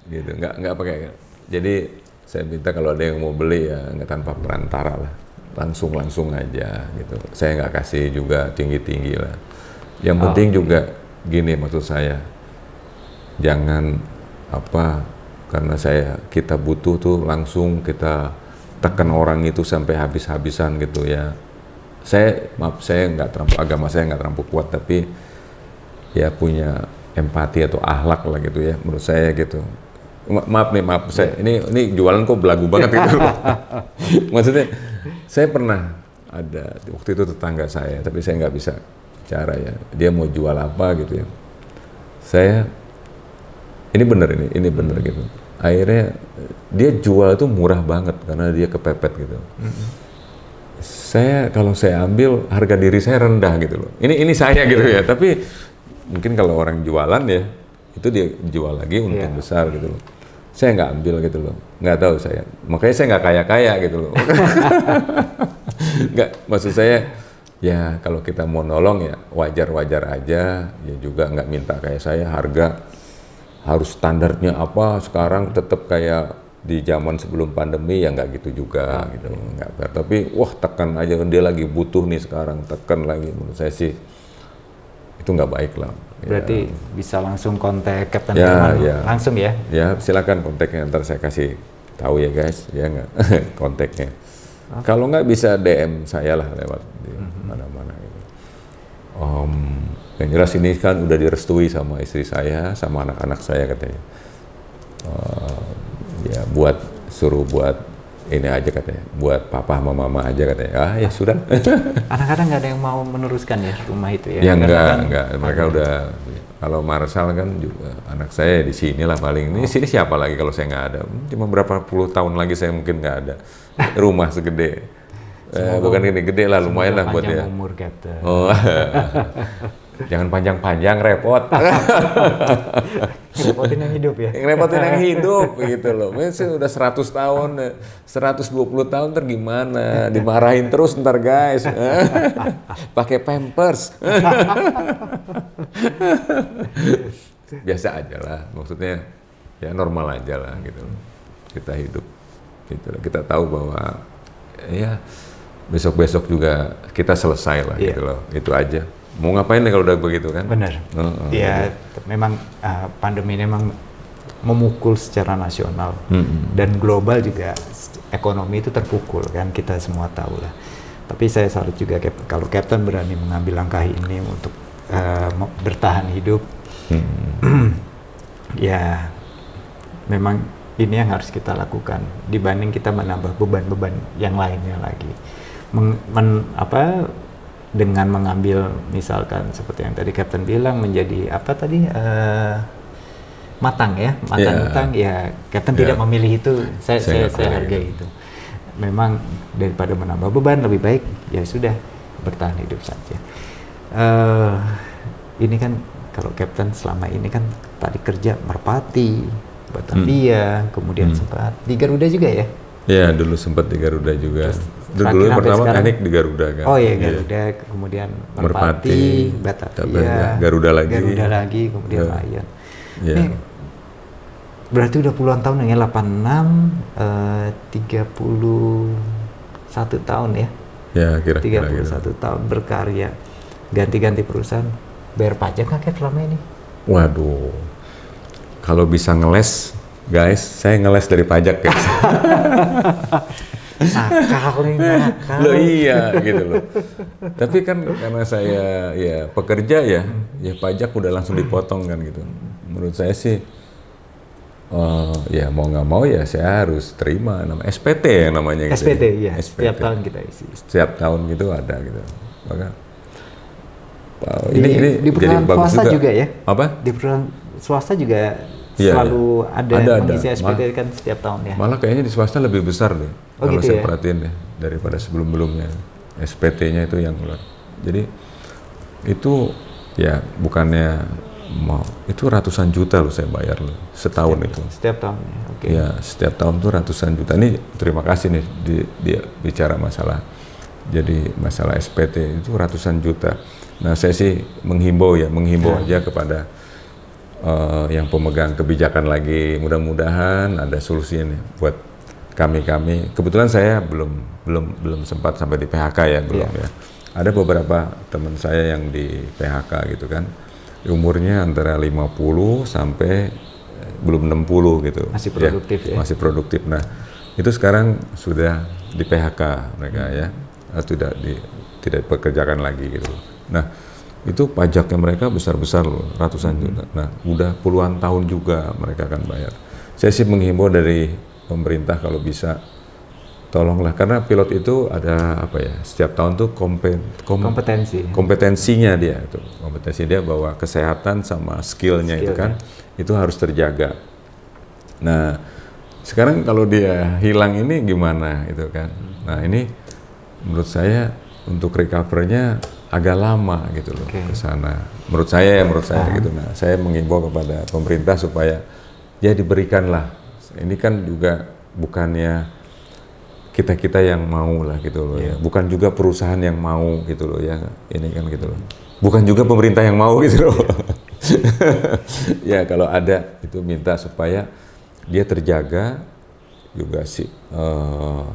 Gitu, nggak pakai. Jadi saya minta kalau ada yang mau beli ya nggak tanpa perantara lah. Langsung aja gitu. Saya nggak kasih juga tinggi lah. Yang penting juga gini maksud saya, jangan karena kita butuh tuh langsung kita tekan orang itu sampai habis-habisan gitu ya. Agama saya nggak terlampau kuat, tapi ya punya empati atau akhlak lah gitu ya menurut saya gitu. Maaf saya ini jualan kok belagu banget gitu. Maksudnya saya pernah ada waktu itu tetangga saya, tapi saya nggak bisa cara ya. Dia mau jual apa gitu ya. Ini bener gitu. Akhirnya dia jual itu murah banget karena dia kepepet gitu. Kalau saya ambil harga diri saya rendah gitu loh. Ini saya gitu ya. Tapi mungkin kalau orang jualan ya itu dia jual lagi untung besar gitu loh. Saya nggak ambil gitu loh, nggak tahu saya. Makanya saya nggak kaya gitu loh. Nggak, maksud saya ya kalau kita mau nolong ya wajar aja. Ya juga nggak minta kayak saya harga harus standarnya apa sekarang tetap kayak di zaman sebelum pandemi ya nggak gitu juga gitu. Nggak, tapi tekan aja dia lagi butuh nih sekarang tekan lagi. Menurut saya sih itu nggak baik lah. Berarti bisa langsung kontak Kapten Firman langsung ya? Ya silakan kontaknya, ntar saya kasih tahu ya guys, ya nggak kontaknya. Kalau nggak bisa DM saya lah lewat di mana-mana gitu. Yang jelas ini kan udah direstui sama istri saya, sama anak-anak saya katanya. Ya suruh buat ini aja katanya, buat papa sama mama aja katanya. Ya sudah. Anak-anak nggak ada yang mau meneruskan ya rumah itu ya? Ya enggak. Mereka udah, kalau Marshall kan juga anak saya di sini lah paling. Ini sini siapa lagi kalau saya nggak ada? Cuma berapa puluh tahun lagi saya mungkin nggak ada. Rumah segede. Bukan gede lah, lumayan lah buat dia. Umur, Kapten. Oh. Jangan panjang-panjang, repot. Repotin yang hidup ya? Repotin yang hidup gitu loh. Mungkin udah 100 tahun, 120 tahun ntar gimana? Dimarahin terus ntar guys. Pakai pampers. Biasa aja lah, maksudnya ya normal aja lah gitu loh. Kita hidup gitu loh. Kita tahu bahwa ya besok-besok juga kita selesai lah gitu loh. Itu aja. Mau ngapain nih kalau udah begitu kan? Benar. Ya, memang pandemi ini memang memukul secara nasional dan global juga ekonomi itu terpukul kan, kita semua tahu lah. Tapi saya salut juga kalau Kapten berani mengambil langkah ini untuk bertahan hidup. Ya, memang ini yang harus kita lakukan dibanding kita menambah beban-beban yang lainnya lagi. Dengan mengambil misalkan seperti yang tadi Kapten bilang menjadi matang ya Kapten tidak memilih itu, saya hargai itu. Memang daripada menambah beban lebih baik ya sudah bertahan hidup saja. Ini kan kalau Kapten selama ini kan tadi kerja Merpati, Batavia, kemudian sempat di Garuda juga ya? Iya, dulu sempat di Garuda juga. Dulu sampai pertama sekarang? teknik di Garuda kan. Oh iya, Garuda, kemudian Merpati, Batavia, Garuda lagi, kemudian Lion. Iya. Ini berarti udah puluhan tahun ya, 86, 31 tahun ya? Ya, kira-kira 31 tahun berkarya, ganti-ganti perusahaan, bayar pajak nggak kayak selama ini? Waduh, kalau bisa ngeles, guys, saya ngeles dari pajak guys. Nakal. Loh iya gitu loh. Tapi kan karena saya ya pekerja ya pajak udah langsung dipotong kan gitu. Menurut saya sih, ya mau nggak mau ya saya harus terima SPT yang namanya gitu. SPT ya. ya, SPT. setiap tahun kita isi. Setiap tahun gitu ada gitu. Maka ini di perusahaan swasta juga ya? Apa? Di perusahaan swasta juga Iya, selalu ada mengisi ada. SPT kan setiap tahun ya? Malah kayaknya di swasta lebih besar deh, kalau gitu saya ya? perhatiin deh, daripada sebelum-belumnya. SPT-nya itu yang keluar. Jadi itu ya bukannya mau, itu ratusan juta loh saya bayar loh, setahun itu. Setiap tahun ya, oke. Ya, setiap tahun tuh ratusan juta. Ini terima kasih nih, dia bicara masalah, jadi masalah SPT itu ratusan juta. Nah saya sih menghimbau aja kepada yang pemegang kebijakan lagi, mudah-mudahan ada solusinya nih buat kami. Kebetulan saya belum sempat sampai di PHK ya, belum ya. Ada beberapa teman saya yang di PHK gitu kan, umurnya antara 50 sampai belum 60 gitu. Masih produktif ya? Masih produktif. Nah itu sekarang sudah di PHK mereka ya, tidak dipekerjakan lagi gitu. Nah itu pajaknya mereka besar-besar loh, ratusan juta. Nah, udah puluhan tahun juga mereka akan bayar. Saya sih menghimbau dari pemerintah kalau bisa, tolonglah, karena pilot itu ada apa ya, setiap tahun tuh kompetensinya dia itu, kompetensi dia bahwa kesehatan sama skillnya itu kan, itu harus terjaga. Nah, sekarang kalau dia hilang ini gimana itu kan? Nah ini menurut saya untuk recover-nya agak lama gitu loh ke sana. Menurut saya gitu. Nah, saya mengimbau kepada pemerintah supaya ya diberikanlah. Ini kan juga bukannya kita yang mau lah gitu loh ya. Bukan juga perusahaan yang mau gitu loh ya. Ini kan gitu loh. Bukan juga pemerintah yang mau gitu loh. Ya kalau ada itu minta supaya dia terjaga juga sih,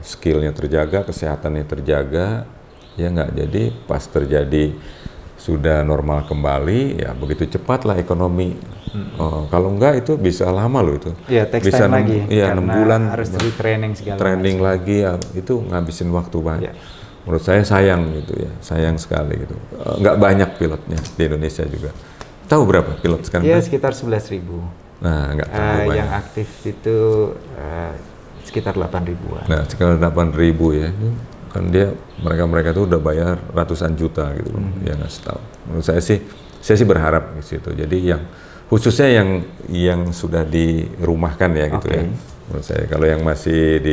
skillnya terjaga, kesehatannya terjaga. Ya nggak jadi pas terjadi sudah normal kembali ya begitu cepatlah ekonomi. Kalau enggak itu bisa lama loh itu. Ya, bisa lagi. Iya 6 bulan harus di training segala training lagi ya, itu ngabisin waktu banyak. Menurut saya sayang gitu ya, sayang sekali gitu. Nggak banyak pilotnya di Indonesia juga. Tahu berapa pilot sekarang? Ya sekitar 11.000. Nah nggak terlalu banyak. Yang aktif itu sekitar 8.000-an. Nah sekitar 8.000 ya. Kan dia mereka tuh udah bayar ratusan juta gitu loh, ya nggak setahun. Menurut saya sih berharap di situ. Jadi yang khususnya yang sudah dirumahkan ya gitu ya. Menurut saya kalau yang masih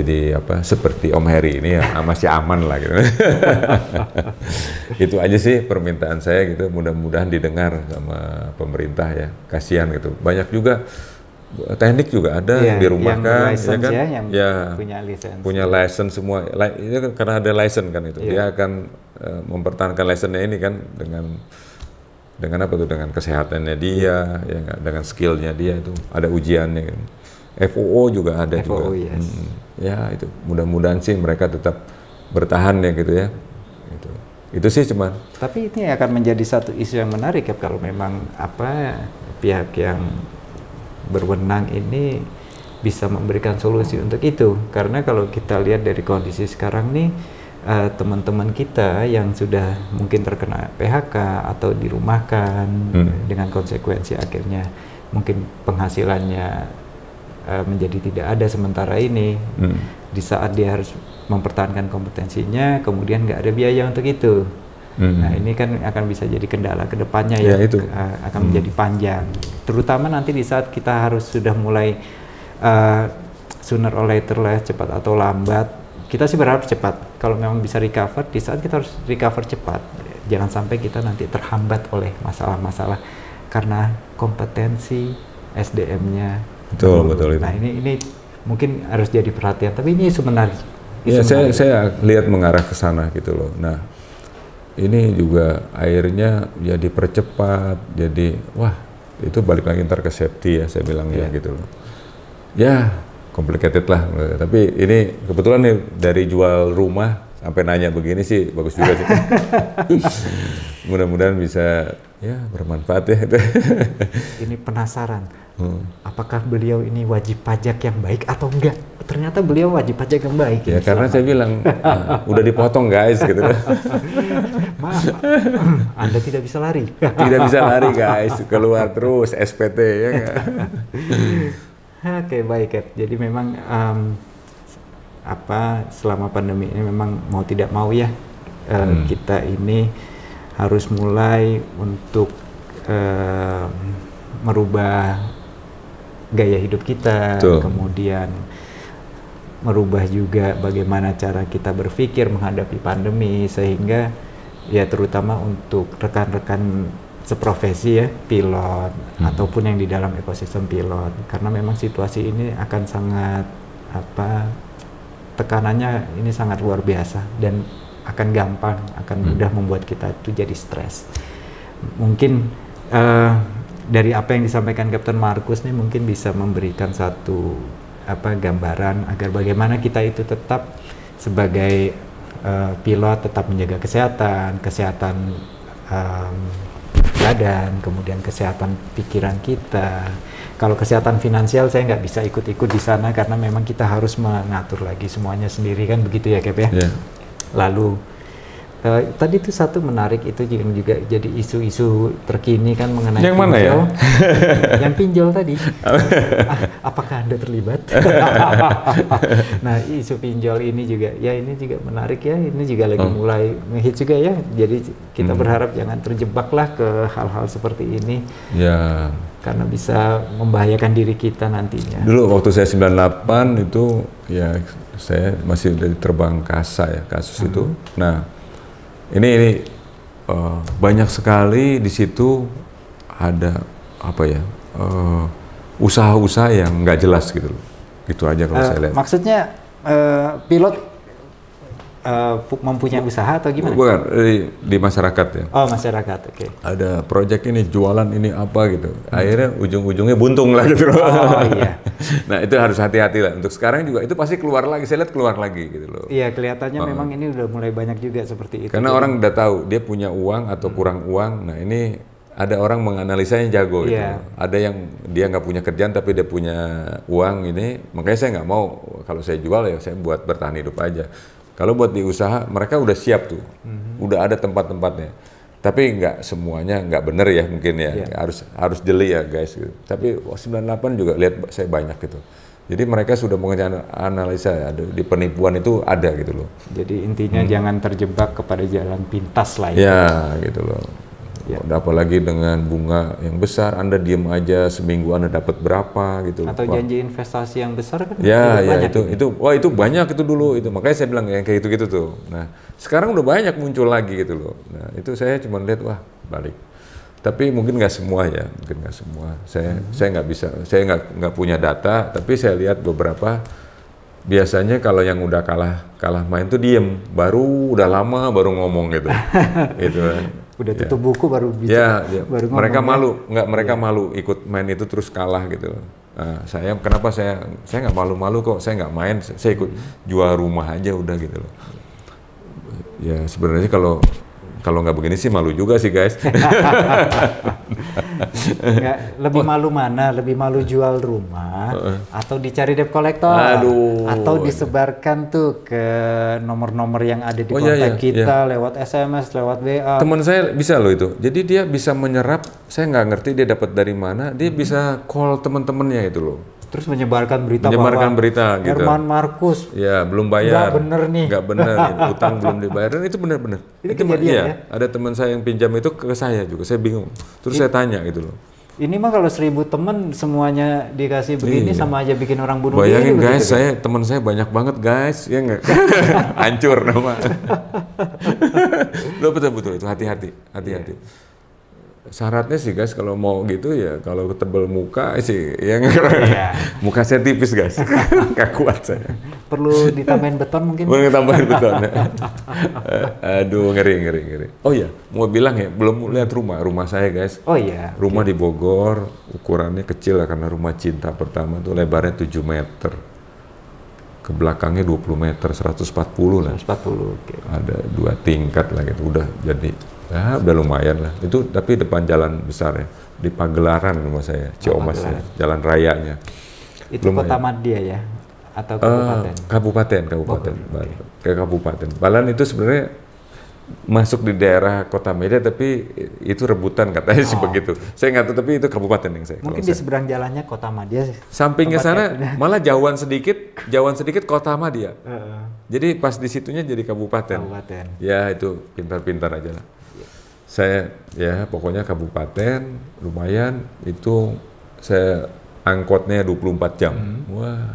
di apa seperti Om Heri ini ya masih aman lah gitu. Itu aja sih permintaan saya gitu. Mudah-mudahan didengar sama pemerintah ya. Kasihan gitu. Banyak juga teknik juga ada yang dirumahkan, ya kan? Yang punya lisensi semua. Ini kan karena ada lisensi kan itu, dia akan mempertahankan lisensinya ini kan dengan apa tuh, dengan kesehatannya dia, ya dengan skillnya dia itu ada ujiannya. Kan. FOO juga ada juga. Yes. Ya itu mudah-mudahan sih mereka tetap bertahan ya gitu ya. Itu sih cuman. Tapi ini akan menjadi satu isu yang menarik ya kalau memang pihak yang berwenang ini bisa memberikan solusi untuk itu, karena kalau kita lihat dari kondisi sekarang nih teman-teman kita yang sudah mungkin terkena PHK atau dirumahkan dengan konsekuensi akhirnya mungkin penghasilannya menjadi tidak ada sementara ini, di saat dia harus mempertahankan kompetensinya kemudian nggak ada biaya untuk itu. Nah ini kan akan bisa jadi kendala ke depannya ya, itu akan menjadi panjang, terutama nanti di saat kita harus sudah mulai sooner or later lah, cepat atau lambat. Kita sih berharap cepat, kalau memang bisa recover, di saat kita harus recover cepat, jangan sampai kita nanti terhambat oleh masalah-masalah karena kompetensi SDM-nya. Betul. Nah ini mungkin harus jadi perhatian, tapi ini sebenarnya. Ya saya lihat mengarah ke sana gitu loh. Nah ini juga akhirnya ya dipercepat, jadi wah itu balik lagi ntar ke safety ya saya bilang ya gitu loh. Ya complicated lah, tapi ini kebetulan nih dari jual rumah sampai nanya begini sih bagus juga sih. Mudah-mudahan bisa ya bermanfaat ya. Ini penasaran, apakah beliau ini wajib pajak yang baik atau enggak? Ternyata beliau wajib pajak yang baik. Ya karena saya bilang udah dipotong guys gitu. Maaf, Anda tidak bisa lari. Tidak bisa lari guys, keluar terus SPT ya nggak? Oke, baik Cap. Jadi memang selama pandemi ini memang mau tidak mau ya kita ini harus mulai untuk merubah gaya hidup kita. Betul. Kemudian merubah juga bagaimana cara kita berpikir menghadapi pandemi, sehingga ya terutama untuk rekan-rekan seprofesi ya, pilot ataupun yang di dalam ekosistem pilot, karena memang situasi ini akan sangat tekanannya ini sangat luar biasa dan akan gampang, akan mudah membuat kita itu jadi stres. Mungkin dari apa yang disampaikan Kapten Markus nih mungkin bisa memberikan satu gambaran agar bagaimana kita itu tetap sebagai pilot tetap menjaga kesehatan badan, kemudian kesehatan pikiran kita. Kalau kesehatan finansial saya nggak bisa ikut-ikut di sana karena memang kita harus mengatur lagi semuanya sendiri kan, begitu ya Cap ya. Yeah. Lalu tadi itu satu menarik itu juga jadi isu-isu terkini kan mengenai yang pinjol. Mana ya? Yang pinjol tadi. Apakah Anda terlibat? Nah, isu pinjol ini juga menarik ya. Ini juga lagi mulai ngehit juga ya. Jadi kita berharap jangan terjebaklah ke hal-hal seperti ini. Ya. Karena bisa membahayakan diri kita nantinya. Dulu waktu saya 98 itu ya saya masih dari terbang kasa ya kasus itu. Nah, ini banyak sekali di situ ada usaha-usaha yang nggak jelas gitu loh. Gitu aja kalau saya lihat. Maksudnya pilot mempunyai usaha atau gimana? Bukan, di masyarakat ya. Oh, masyarakat, oke. Ada proyek ini, jualan ini apa gitu. Akhirnya ujung-ujungnya buntung lah gitu loh. Oh iya. Nah itu harus hati-hati lah. Untuk sekarang juga itu pasti keluar lagi, saya lihat keluar lagi gitu loh. Iya, kelihatannya memang ini udah mulai banyak juga seperti itu. Karena orang udah tahu, dia punya uang atau kurang uang. Nah ini ada orang menganalisanya jago gitu. Ada yang dia nggak punya kerjaan tapi dia punya uang ini. Makanya saya nggak mau, kalau saya jual ya saya buat bertahan hidup aja. Kalau buat di usaha, mereka udah siap tuh, udah ada tempat-tempatnya. Tapi nggak semuanya nggak bener ya mungkin ya, harus jeli ya guys. Gitu. Tapi 98 juga lihat saya banyak gitu. Jadi mereka sudah mengerjakan analisa di penipuan itu ada gitu loh. Jadi intinya jangan terjebak kepada jalan pintas lah ya. Ya gitu loh. Ya. Apalagi dengan bunga yang besar, Anda diem aja seminggu Anda dapat berapa gitu. Atau janji investasi yang besar kan? Ya itu banyak itu dulu itu. Makanya saya bilang yang kayak gitu-gitu tuh. Nah sekarang udah banyak muncul lagi gitu loh. Nah itu saya cuma lihat wah balik. Tapi mungkin nggak semua ya, mungkin nggak semua. Saya nggak bisa, saya nggak punya data. Tapi saya lihat beberapa. Biasanya kalau yang udah kalah main tuh diem, udah lama baru ngomong gitu. Gitu kan. Udah tutup buku baru bicara. Baru mereka malu, mereka malu ikut main itu terus kalah gitu. Nah, kenapa saya nggak malu-malu kok, saya nggak main, saya ikut jual rumah aja udah gitu loh. Ya sebenarnya kalau nggak begini sih malu juga sih guys. Lebih malu mana? Lebih malu jual rumah atau dicari debt collector? Atau disebarkan tuh ke nomor-nomor yang ada di kontak kita lewat SMS, lewat WA. Teman saya bisa loh itu. Jadi dia bisa menyerap, saya nggak ngerti dia dapat dari mana, dia bisa call teman-temannya itu loh. Terus menyebarkan berita gitu. Herman Markus ya belum bayar, nggak bener utang belum dibayar, dan itu benar-benar itu ya. Ada teman saya yang pinjam itu ke saya juga, saya bingung, terus saya tanya gitu loh. Ini mah kalau 1000 teman semuanya dikasih begini sama aja bikin orang bunuh diri. Bayangin guys, teman saya banyak banget guys, ya nggak? Hancur nama. Lo betul itu hati-hati. syaratnya sih guys kalau mau gitu ya kalau tebel muka sih yang muka saya tipis guys, nggak kuat saya. Perlu ditambahin beton mungkin? Perlu ditambahin beton. Aduh ngeri. Oh ya mau bilang ya belum lihat rumah saya guys. Oh iya. Rumah di Bogor ukurannya kecil lah karena rumah cinta pertama tuh lebarnya 7 meter. Ke belakangnya 20 meter, 140 lah. 140, okay. Ada 2 tingkat lah gitu, udah jadi, ya udah lumayan lah. Itu tapi depan jalan besar ya, di Pagelaran rumah saya, Ciomas ya, jalan rayanya. Itu lumayan. Kota Madya ya? Atau kabupaten? Kabupaten. Kayak kabupaten. Balan itu sebenarnya masuk di daerah Kota Medan, tapi itu rebutan katanya sih begitu. Saya nggak tahu, tapi itu kabupaten yang saya. Mungkin di seberang jalannya Kota Madya sih. Sampingnya sana malah jauhan sedikit Kota Madya. Jadi pas di situnya jadi kabupaten. Ya itu pintar-pintar aja lah. Saya ya pokoknya kabupaten lumayan itu saya angkotnya 24 jam. Wah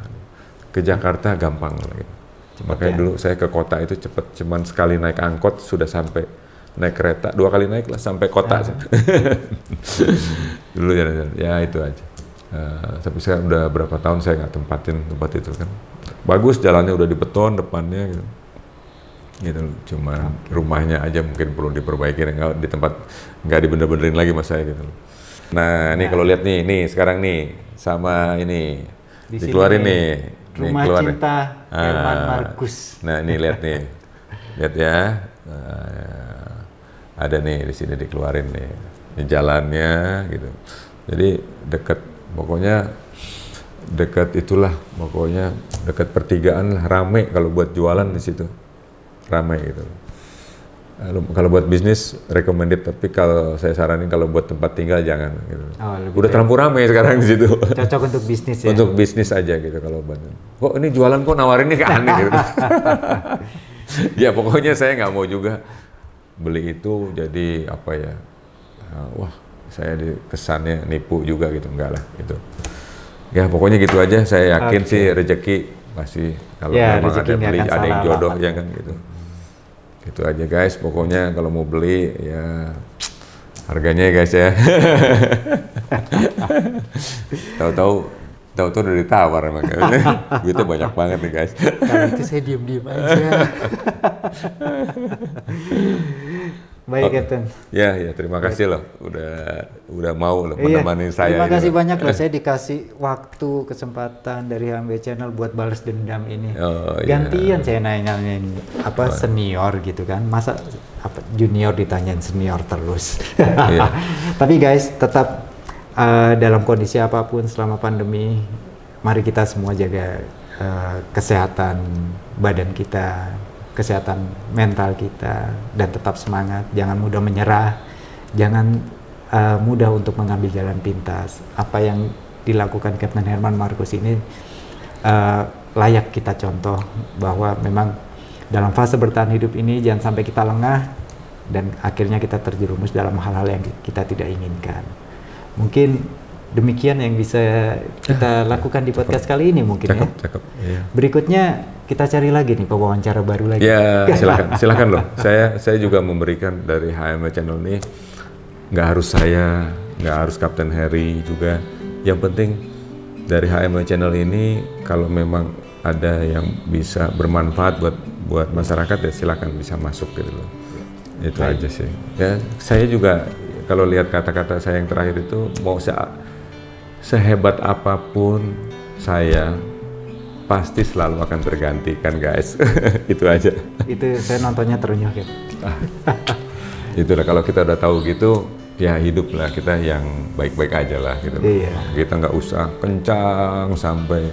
ke Jakarta gampang lah gitu. Makanya dulu saya ke kota itu cepet, cuman sekali naik angkot sudah sampai, naik kereta 2 kali naik lah sampai kota. Dulu ya itu aja. Tapi saya udah berapa tahun saya nggak tempatin tempat itu kan. Bagus jalannya udah dibeton depannya gitu. Gitu, cuma rumahnya aja mungkin perlu diperbaiki, di tempat nggak dibener-benerin lagi mas saya gitu. Nah ini kalau lihat nih sekarang nih sama ini dikeluarin nih. Rumah cinta Herman Markus. Nah ini lihat ya, ada nih di sini dikeluarin nih, ini jalannya gitu. Jadi pokoknya dekat pertigaan lah, rame kalau buat jualan di situ, rame gitu. Kalau buat bisnis recommended, tapi kalau saya saranin kalau buat tempat tinggal jangan gitu. Udah terlalu ramai sekarang di situ. Cocok untuk bisnis ya. Untuk bisnis aja gitu kalau buat. Kok ini jualan kok nawarinnya kayak aneh gitu. Ya pokoknya saya nggak mau juga beli itu jadi apa ya. Wah, saya kesannya nipu juga gitu, enggak lah gitu. Ya pokoknya gitu aja, saya yakin sih rezeki pasti kalau memang ada yang jodoh ya kan gitu. Itu aja guys, pokoknya kalau mau beli ya harganya ya guys ya. Tahu-tahu udah ditawar emang. Duitnya banyak banget nih guys. Kalau itu saya diem aja. Baik, Captain. Ya, terima kasih loh, udah mau loh menemani saya. Terima kasih banyak loh, saya dikasih waktu, kesempatan dari HMB Channel buat balas dendam ini. Gantian saya nanya senior gitu kan, masa junior ditanyain senior terus. Tapi guys, tetap dalam kondisi apapun selama pandemi, mari kita semua jaga kesehatan badan kita, kesehatan mental kita, dan tetap semangat, jangan mudah menyerah, jangan mudah untuk mengambil jalan pintas. Apa yang dilakukan Captain Herman Markus ini layak kita contoh, bahwa memang dalam fase bertahan hidup ini jangan sampai kita lengah dan akhirnya kita terjerumus dalam hal-hal yang kita tidak inginkan. Mungkin demikian yang bisa kita lakukan di podcast kali ini mungkin. Cakep. Iya. Berikutnya kita cari lagi nih pewawancara baru lagi. Ya silakan loh. Saya juga memberikan dari HMB Channel ini, nggak harus saya, nggak harus Captain Harry juga. Yang penting dari HMB Channel ini kalau memang ada yang bisa bermanfaat buat masyarakat ya silakan bisa masuk gitu loh. Itu aja sih. Ya saya juga kalau lihat kata-kata saya yang terakhir itu mau sehebat apapun saya pasti selalu akan tergantikan guys. Itu aja. Itu saya nontonnya terenyuh ya. Itulah kalau kita udah tahu gitu ya hiduplah kita yang baik-baik aja lah gitu. Iya. Kita nggak usah kencang sampai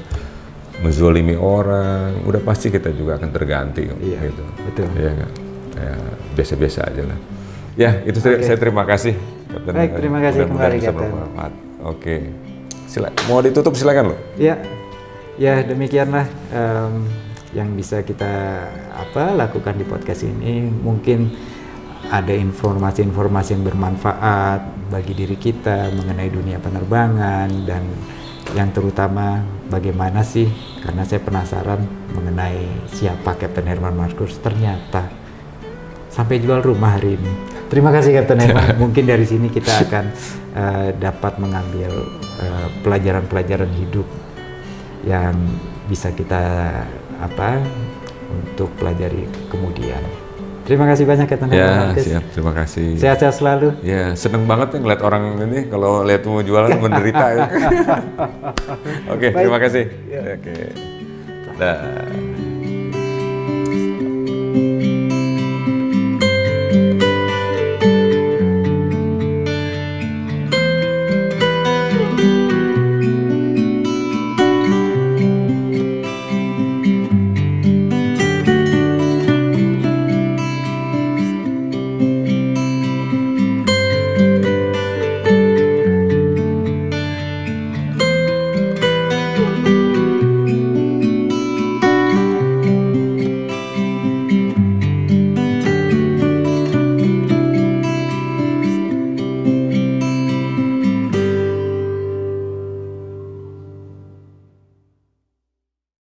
menzolimi orang, udah pasti kita juga akan terganti gitu. Betul. Iya nggak? Ya, biasa-biasa aja lah. Ya itu saya terima kasih. Baik, terima kasih kembali Captain. Oke. Mau ditutup silakan loh. Ya demikianlah yang bisa kita lakukan di podcast ini. Mungkin ada informasi-informasi yang bermanfaat bagi diri kita mengenai dunia penerbangan, dan yang terutama bagaimana sih, karena saya penasaran mengenai siapa Captain Herman Markus, ternyata sampai jual rumah hari ini. Terima kasih Kapten Herman. Mungkin dari sini kita akan dapat mengambil pelajaran-pelajaran hidup yang bisa kita untuk pelajari kemudian. Terima kasih banyak Kapten Herman. Ya, siap. Terima kasih. Sehat-sehat selalu. Ya, seneng banget ngeliat orang ini kalau lihat mau jualan menderita. Ya. Oke, terima kasih. Oke. Dah.